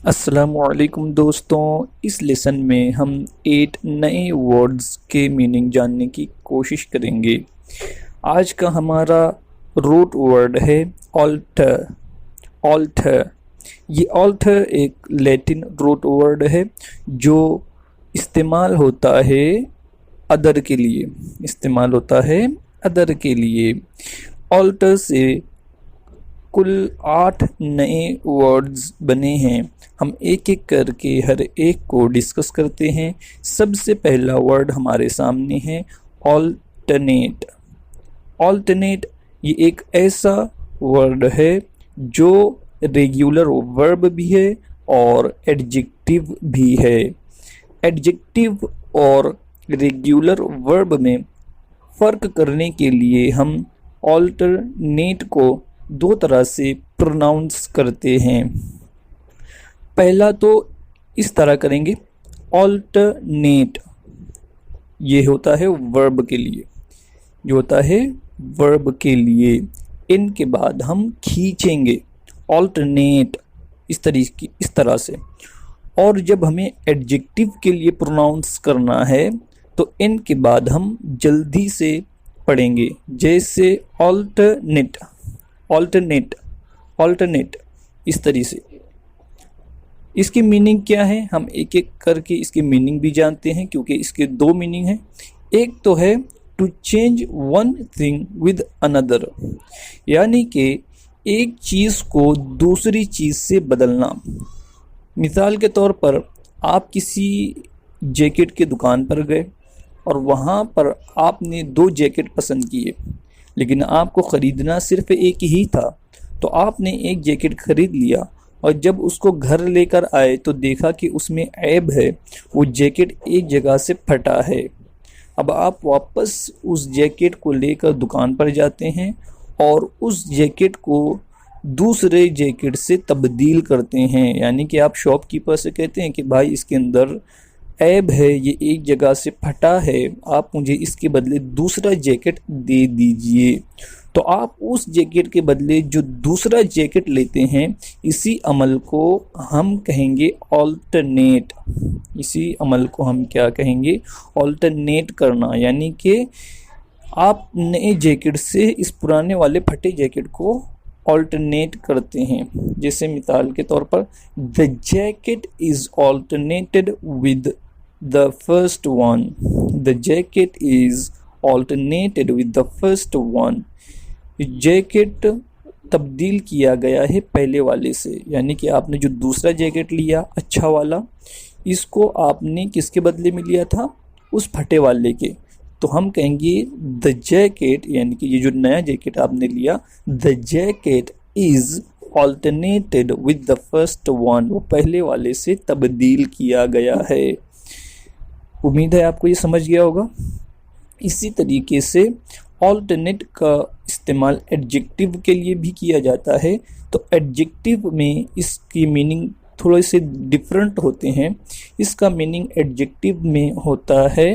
अस्सलामुअलैकुम दोस्तों। इस लेसन में हम 8 नए वर्ड्स के मीनिंग जानने की कोशिश करेंगे। आज का हमारा रूट वर्ड है ऑल्टर। ऑल्टर, ये ऑल्टर एक लैटिन रूट वर्ड है जो इस्तेमाल होता है अदर के लिए। इस्तेमाल होता है अदर के लिए। ऑल्टर से कुल 8 नए वर्ड्स बने हैं। हम एक एक करके हर एक को डिस्कस करते हैं। सबसे पहला वर्ड हमारे सामने है ऑल्टरनेट। ऑल्टरनेट ये एक ऐसा वर्ड है जो रेगुलर वर्ब भी है और एडजेक्टिव भी है। एडजेक्टिव और रेगुलर वर्ब में फ़र्क करने के लिए हम ऑल्टरनेट को दो तरह से प्रोनाउंस करते हैं। पहला तो इस तरह करेंगे, ऑल्टरनेट ये होता है वर्ब के लिए, जो होता है वर्ब के लिए। इनके बाद हम खींचेंगे ऑल्टरनेट इस तरह से। और जब हमें एडजेक्टिव के लिए प्रोनाउंस करना है तो इनके बाद हम जल्दी से पढ़ेंगे, जैसे ऑल्टरनेट, ऑल्टरनेट, ऑल्टरनेट, इस तरीके से। इसकी मीनिंग क्या है, हम एक एक करके इसकी मीनिंग भी जानते हैं, क्योंकि इसके दो मीनिंग हैं। एक तो है to change one thing with another, यानी कि एक चीज़ को दूसरी चीज़ से बदलना। मिसाल के तौर पर आप किसी जैकेट की दुकान पर गए और वहाँ पर आपने 2 जैकेट पसंद किए, लेकिन आपको ख़रीदना सिर्फ एक ही था। तो आपने एक जैकेट ख़रीद लिया और जब उसको घर लेकर आए तो देखा कि उसमें ऐब है, वो जैकेट एक जगह से फटा है। अब आप वापस उस जैकेट को लेकर दुकान पर जाते हैं और उस जैकेट को दूसरे जैकेट से तब्दील करते हैं, यानी कि आप शॉपकीपर से कहते हैं कि भाई इसके अंदर ऐब है, ये एक जगह से फटा है, आप मुझे इसके बदले दूसरा जैकेट दे दीजिए। तो आप उस जैकेट के बदले जो दूसरा जैकेट लेते हैं, इसी अमल को हम कहेंगे ऑल्टरनेट। इसी अमल को हम क्या कहेंगे, ऑल्टरनेट करना, यानी कि आप नए जैकेट से इस पुराने वाले फटे जैकेट को ऑल्टरनेट करते हैं। जैसे मिसाल के तौर पर, the jacket is alternated with the first one. The jacket is alternated with the first one. Jacket तब्दील किया गया है पहले वाले से, यानी कि आपने जो दूसरा जैकेट लिया अच्छा वाला, इसको आपने किसके बदले में लिया था, उस फटे वाले के। तो हम कहेंगे द जैकेट, यानी कि ये जो नया जैकेट आपने लिया, the jacket is alternated with the first one, वो पहले वाले से तब्दील किया गया है। उम्मीद है आपको ये समझ गया होगा। इसी तरीके से ऑल्टरनेट का इस्तेमाल एडजेक्टिव के लिए भी किया जाता है। तो एडजेक्टिव में इसकी मीनिंग थोड़े से डिफरेंट होते हैं। इसका मीनिंग एडजेक्टिव में होता है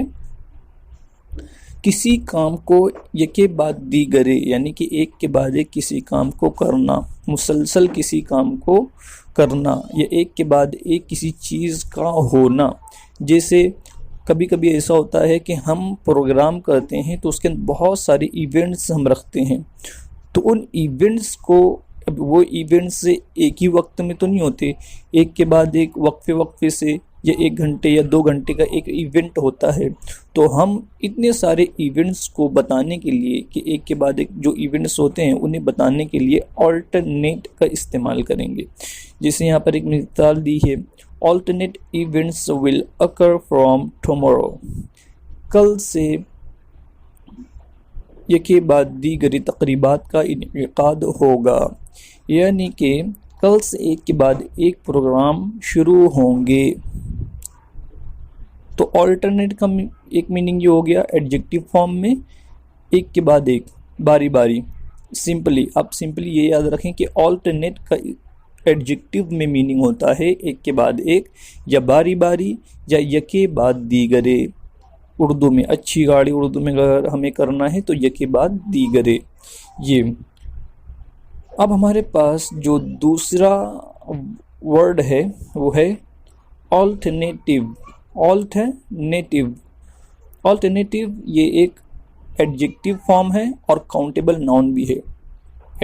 किसी काम को यके बाद दीगरे, यानी कि एक के बाद एक किसी काम को करना, मुसलसल किसी काम को करना, या एक के बाद एक किसी चीज़ का होना। जैसे कभी कभी ऐसा होता है कि हम प्रोग्राम करते हैं तो उसके अंदर बहुत सारे इवेंट्स हम रखते हैं, तो उन इवेंट्स को, अब वो इवेंट्स एक ही वक्त में तो नहीं होते, एक के बाद एक वक्फे वक्फे से, या 1 घंटे या 2 घंटे का एक इवेंट होता है। तो हम इतने सारे इवेंट्स को बताने के लिए कि एक के बाद एक जो इवेंट्स होते हैं उन्हें बताने के लिए ऑल्टरनेट का इस्तेमाल करेंगे। जैसे यहाँ पर एक मिसाल दी है, alternate events will occur from tomorrow. कल से यके बाद दीगरी तकरीबात का इनेकाद होगा, यानी कि कल से एक के बाद एक प्रोग्राम शुरू होंगे। तो ऑल्टरनेट का एक मीनिंग ये हो गया एडजेक्टिव फॉर्म में, एक के बाद एक, बारी बारी। सिंपली, आप सिंपली ये याद रखें कि ऑल्टरनेट का एडजेक्टिव में मीनिंग होता है एक के बाद एक, या बारी बारी, या यके बाद दीगरे। उर्दू में अच्छी गाड़ी, उर्दू में अगर हमें करना है तो यके बाद दीगरे। ये अब हमारे पास जो दूसरा वर्ड है वो है ऑल्टरनेटिव। ऑल्टरनेटिव ऑल्टरनेटिव ये एक एडजेक्टिव फॉर्म है और काउंटेबल नाउन भी है।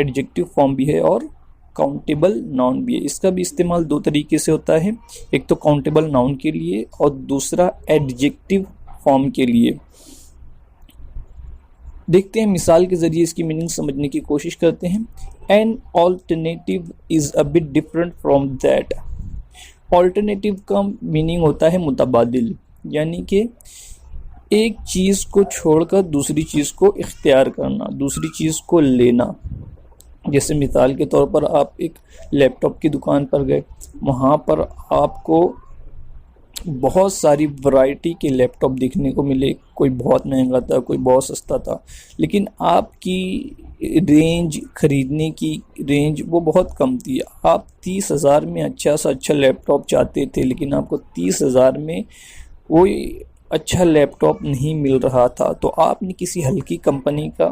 एडजेक्टिव फॉर्म भी है और काउंटेबल नाउन भी है। इसका भी इस्तेमाल दो तरीके से होता है, एक तो काउंटेबल नाउन के लिए और दूसरा एडजेक्टिव फॉर्म के लिए। देखते हैं मिसाल के ज़रिए इसकी मीनिंग समझने की कोशिश करते हैं। An alternative is a bit different from that. Alternative का मीनिंग होता है मुतबादिल, यानी कि एक चीज़ को छोड़कर दूसरी चीज़ को इख्तियार करना, दूसरी चीज़ को लेना। जैसे मिसाल के तौर पर आप एक लैपटॉप की दुकान पर गए, वहाँ पर आपको बहुत सारी वैरायटी के लैपटॉप देखने को मिले, कोई बहुत महंगा था, कोई बहुत सस्ता था, लेकिन आपकी रेंज, ख़रीदने की रेंज वो बहुत कम थी। आप 30,000 में अच्छा सा अच्छा लैपटॉप चाहते थे, लेकिन आपको 30,000 में वो अच्छा लैपटॉप नहीं मिल रहा था, तो आपने किसी हल्की कंपनी का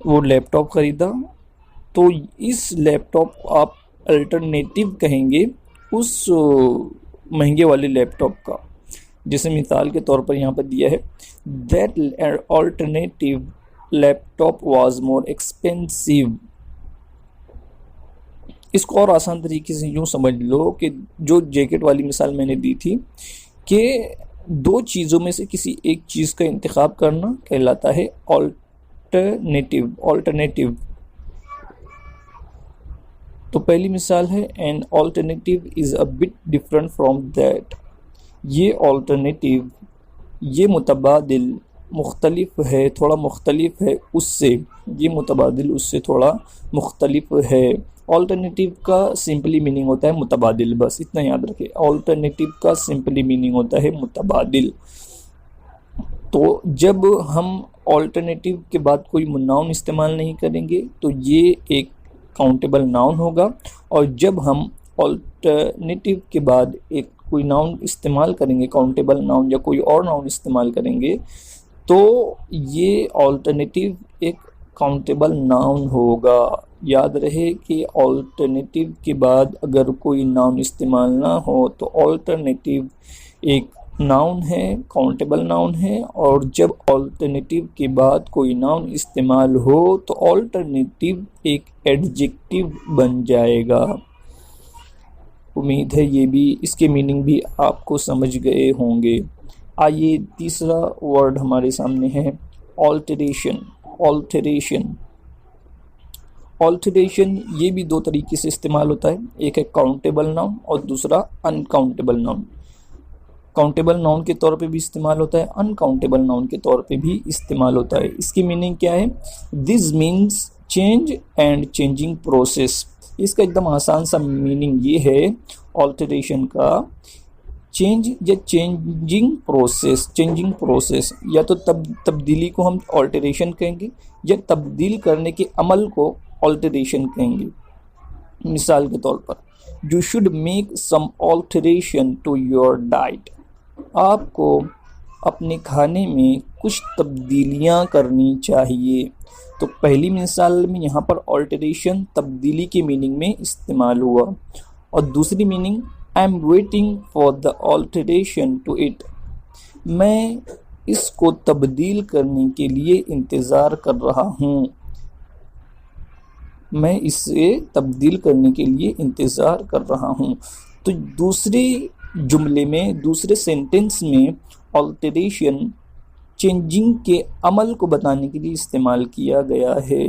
वो लैपटॉप ख़रीदा। तो इस लैपटॉप आप अल्टरनेटिव कहेंगे उस महंगे वाले लैपटॉप का। जैसे मिसाल के तौर पर यहाँ पर दिया है, that alternative laptop was more expensive. इसको और आसान तरीके से यूँ समझ लो कि जो जैकेट वाली मिसाल मैंने दी थी कि दो चीज़ों में से किसी एक चीज़ का इंतखाब करना कहलाता है ऑल्टरनेटिव। तो पहली मिसाल है an alternative is a bit different from that. ये ऑल्टरनेटिव, ये मुतबादिल मुख्तलिफ है, थोड़ा मुख्तलिफ है उससे। ये मुतबादिल उससे थोड़ा मुख्तलिफ है। ऑल्टरनेटिव का सिंपली मीनिंग होता है मुतबादिल, बस इतना याद रखें। ऑल्टरनेटिव का सिंपली मीनिंग होता है मुतबादिल। तो जब हम ऑल्टरनेटिव के बाद कोई नाउन इस्तेमाल नहीं करेंगे तो ये एक काउंटेबल नाउन होगा, और जब हम ऑल्टरनेटिव के बाद एक कोई नाउन इस्तेमाल करेंगे, काउंटेबल नाउन या कोई और नाउन इस्तेमाल करेंगे, तो ये ऑल्टरनेटिव एक काउंटेबल नाउन होगा। याद रहे कि ऑल्टरनेटिव के बाद अगर कोई नाउन इस्तेमाल ना हो तो ऑल्टरनेटिव एक नाउन है, काउंटेबल नाउन है, और जब ऑल्टरनेटिव के बाद कोई नाउन इस्तेमाल हो तो ऑल्टरनेटिव एक एडजेक्टिव बन जाएगा। उम्मीद है ये भी, इसके मीनिंग भी आपको समझ गए होंगे। आइए तीसरा वर्ड हमारे सामने है ऑल्टरेशन। ऑल्टरेशन ये भी दो तरीके से इस्तेमाल होता है, एक है काउंटेबल नाउन और दूसरा अनकाउंटेबल नाउन। काउंटेबल नाउन के तौर पे भी इस्तेमाल होता है, अनकाउंटेबल नाउन के तौर पे भी इस्तेमाल होता है। इसकी मीनिंग क्या है? This means change and changing process. इसका एकदम आसान सा मीनिंग ये है ऑल्टरेशन का, चेंज या चेंजिंग प्रोसेस, या तो तब्दीली को हम ऑल्टरेशन कहेंगे या तब्दील करने के अमल को ऑल्टरेशन कहेंगे। मिसाल के तौर पर, you should make some alteration to your diet. आपको अपने खाने में कुछ तब्दीलियां करनी चाहिए। तो पहली मिसाल में यहाँ पर ऑल्टरेशन तब्दीली के मीनिंग में इस्तेमाल हुआ, और दूसरी meaning I am waiting for the alteration to it. मैं इसको तब्दील करने के लिए इंतज़ार कर रहा हूँ। मैं इसे तब्दील करने के लिए इंतज़ार कर रहा हूँ। तो दूसरे जुमले में, दूसरे सेंटेंस में ऑल्टरेशन चेंजिंग के अमल को बताने के लिए इस्तेमाल किया गया है,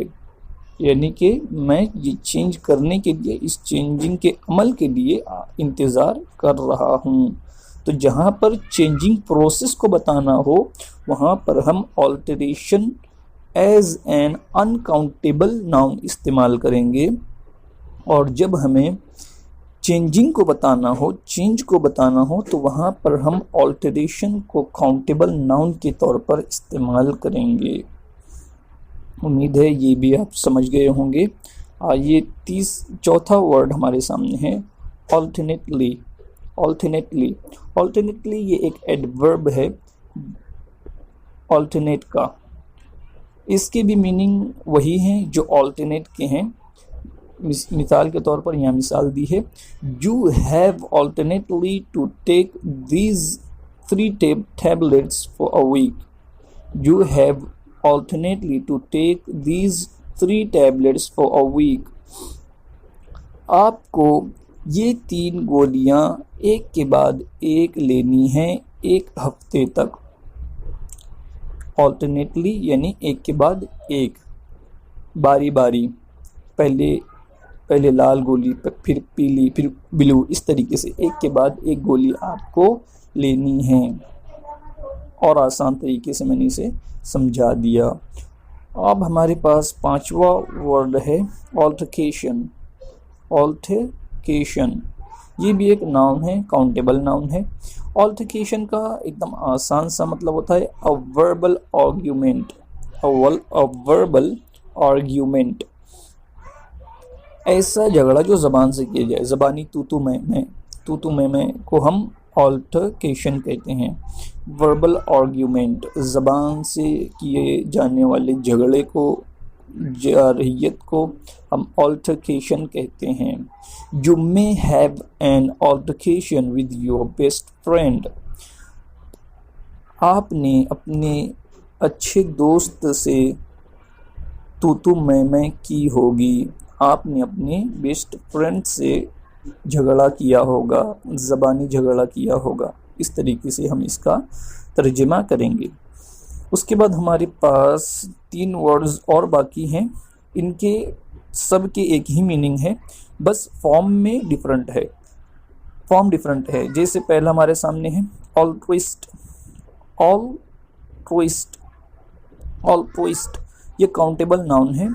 यानी कि मैं ये चेंज करने के लिए, इस चेंजिंग के अमल के लिए इंतज़ार कर रहा हूँ। तो जहाँ पर चेंजिंग प्रोसेस को बताना हो वहाँ पर हम alteration as an uncountable noun इस्तेमाल करेंगे, और जब हमें चेंजिंग को बताना हो, चेंज को बताना हो, तो वहाँ पर हम ऑल्टरेशन को काउंटेबल नाउन के तौर पर इस्तेमाल करेंगे। उम्मीद है ये भी आप समझ गए होंगे। ये चौथा वर्ड हमारे सामने है ऑल्टरनेटली। ऑल्टरनेटली ये एक एडवर्ब है ऑल्टरनेट का। इसके भी मीनिंग वही हैं जो ऑल्टरनेट के हैं। मिसाल के तौर पर यहाँ मिसाल दी है, you have alternately to take these 3 tablets for a week. You have alternately to take these 3 tablets for a week. आपको ये 3 गोलियां एक के बाद एक लेनी है 1 हफ्ते तक। ऑल्टरनेटली यानी एक के बाद एक, बारी बारी, पहले लाल गोली, फिर पीली, फिर ब्लू, इस तरीके से एक के बाद एक गोली आपको लेनी है। और आसान तरीके से मैंने इसे समझा दिया। अब हमारे पास 5वां वर्ड है ऑल्टरकेशन। ऑल्टरकेशन ये भी एक नाउन है, काउंटेबल नाउन है। ऑल्टरकेशन का एकदम आसान सा मतलब होता है a verbal argument. A verbal argument, ऐसा झगड़ा जो ज़बान से किया जाए, ज़बानी तू मैं को हम ऑल्टरकेशन कहते हैं। वर्बल आर्ग्यूमेंट, ज़बान से किए जाने वाले झगड़े को, जारहियत को हम ऑल्टरकेशन कहते हैं। You may have an altercation with your best friend. आपने अपने अच्छे दोस्त से तू मैं की होगी। आपने अपने बेस्ट फ्रेंड से झगड़ा किया होगा, ज़बानी झगड़ा किया होगा। इस तरीके से हम इसका तर्जुमा करेंगे। उसके बाद हमारे पास 3 वर्ड्स और बाकी हैं। इनके सब के एक ही मीनिंग है, बस फॉर्म में डिफरेंट है। फॉर्म डिफरेंट है। जैसे पहला हमारे सामने है ऑल्ट्रुइस्ट। ऑल्ट्रुइस्ट ये काउंटेबल नाउन है।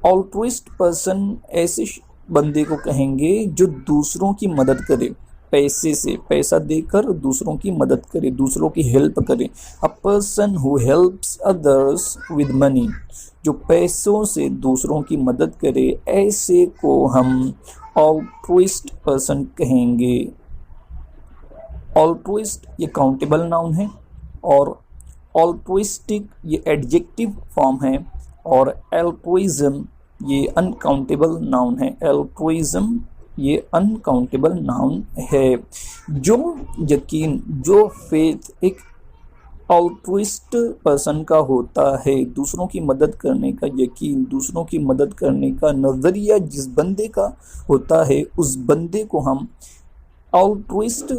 ऑल्ट्रुइस्ट पर्सन ऐसे बंदे को कहेंगे जो दूसरों की मदद करे, पैसे से, पैसा देकर दूसरों की मदद करे, दूसरों की हेल्प करे। A person who helps others with money, जो पैसों से दूसरों की मदद करे, ऐसे को हम ऑल्ट्रुइस्ट पर्सन कहेंगे। ऑल्ट्रुइस्ट ये काउंटेबल नाउन है और ऑल्ट्रुइस्टिक ये एडजेक्टिव फॉर्म है और एल्ट्रुइज्म ये अनकाउंटेबल नाउन है। एल्ट्रुइज्म ये अनकाउंटेबल नाउन है। जो यकीन, जो फेथ एक ऑल्ट्रुइस्ट पर्सन का होता है, दूसरों की मदद करने का यकीन, दूसरों की मदद करने का नज़रिया जिस बंदे का होता है, उस बंदे को हम ऑल्ट्रुइस्ट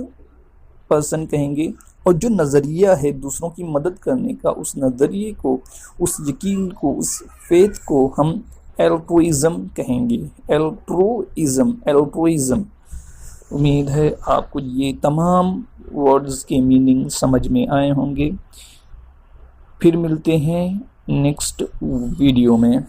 पर्सन कहेंगे। और जो नज़रिया है दूसरों की मदद करने का, उस नज़रिए को, उस यकीन को, उस फेथ को हम एल्ट्रुइज्म कहेंगे। एल्ट्रुइज्म। उम्मीद है आपको ये तमाम वर्ड्स के मीनिंग समझ में आए होंगे। फिर मिलते हैं नेक्स्ट वीडियो में।